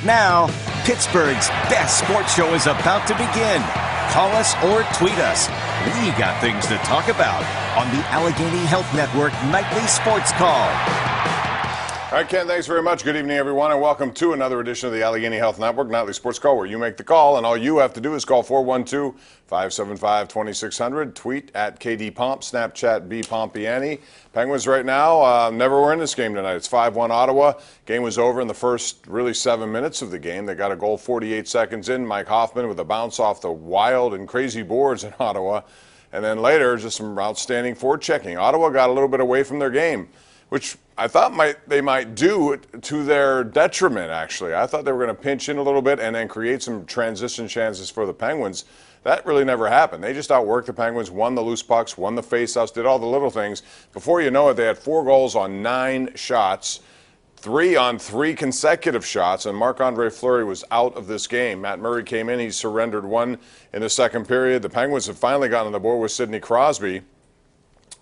now, Pittsburgh's best sports show is about to begin. Call us or tweet us. We got things to talk about on the Allegheny Health Network Nightly Sports Call. All right, Ken, thanks very much. Good evening, everyone, and welcome to another edition of the Allegheny Health Network Nightly Sports Call, where you make the call, and all you have to do is call 412-575-2600, tweet at KD Pomp, Snapchat B Pompiani. Penguins right now never were in this game tonight. It's 5-1 Ottawa. Game was over in the first really 7 minutes of the game. They got a goal 48 seconds in. Mike Hoffman with a bounce off the wild and crazy boards in Ottawa. And then later, just some outstanding forechecking. Ottawa got a little bit away from their game, which I thought they might do to their detriment, actually. I thought they were going to pinch in a little bit and then create some transition chances for the Penguins. That really never happened. They just outworked the Penguins, won the loose pucks, won the faceoffs, did all the little things. Before you know it, they had 4 goals on 9 shots, 3 on 3 consecutive shots, and Marc-Andre Fleury was out of this game. Matt Murray came in. He surrendered 1 in the second period. The Penguins have finally gotten on the board with Sidney Crosby,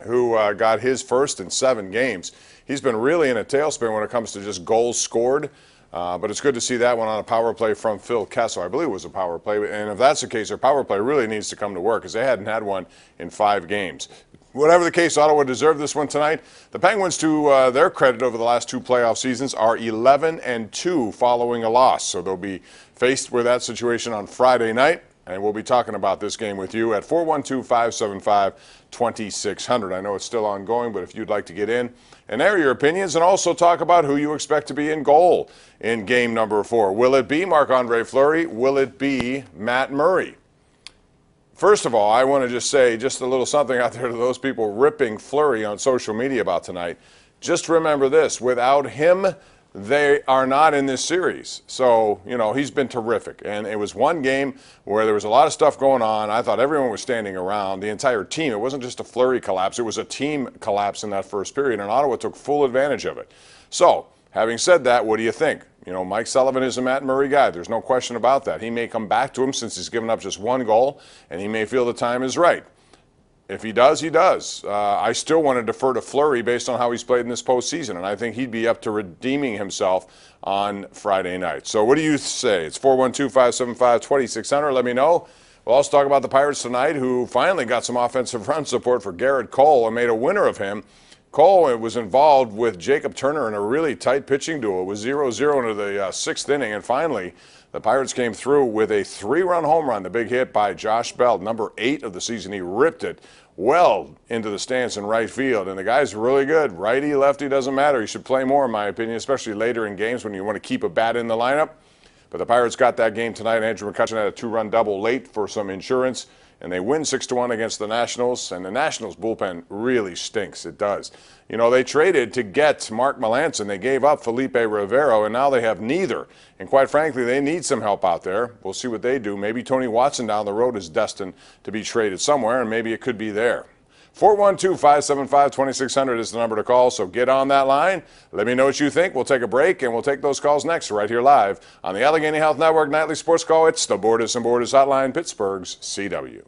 who got his first in 7 games. He's been really in a tailspin when it comes to just goals scored, but it's good to see that one on a power play from Phil Kessel. I believe it was a power play, and if that's the case, their power play really needs to come to work because they hadn't had one in 5 games. Whatever the case, Ottawa deserved this one tonight. The Penguins, to their credit over the last 2 playoff seasons, are 11-2 following a loss, so they'll be faced with that situation on Friday night. And we'll be talking about this game with you at 412-575-2600. I know it's still ongoing, but if you'd like to get in and air your opinions and also talk about who you expect to be in goal in game number 4. Will it be Marc-Andre Fleury? Will it be Matt Murray? First of all, I want to just say just a little something out there to those people ripping Fleury on social media about tonight. Just remember this, without him, they are not in this series. So, you know, he's been terrific. And it was one game where there was a lot of stuff going on. I thought everyone was standing around, the entire team. It wasn't just a Fleury collapse. It was a team collapse in that first period, and Ottawa took full advantage of it. So, having said that, what do you think? You know, Mike Sullivan is a Matt Murray guy. There's no question about that. He may come back to him since he's given up just 1 goal, and he may feel the time is right. If he does, he does. I still want to defer to Fleury based on how he's played in this postseason, and I think he'd be up to redeeming himself on Friday night. So what do you say? It's 412-575-2600. Let me know. We'll also talk about the Pirates tonight, who finally got some offensive run support for Garrett Cole and made a winner of him. Cole was involved with Jacob Turner in a really tight pitching duel. It was 0-0 into the 6th inning, and finally the Pirates came through with a 3-run home run, the big hit by Josh Bell, number 8 of the season. He ripped it well into the stands in right field, and the guy's really good. Righty, lefty, doesn't matter. He should play more, in my opinion, especially later in games when you want to keep a bat in the lineup. But the Pirates got that game tonight. Andrew McCutchen had a 2-run double late for some insurance, and they win 6-1 against the Nationals, and the Nationals bullpen really stinks. It does. You know, they traded to get Mark Melancon. They gave up Felipe Rivero, and now they have neither. And quite frankly, they need some help out there. We'll see what they do. Maybe Tony Watson down the road is destined to be traded somewhere, and maybe it could be there. 412-575-2600 is the number to call, so get on that line. Let me know what you think. We'll take a break, and we'll take those calls next right here live on the Allegheny Health Network Nightly Sports Call. It's the Borders and Borders Hotline, Pittsburgh's CW.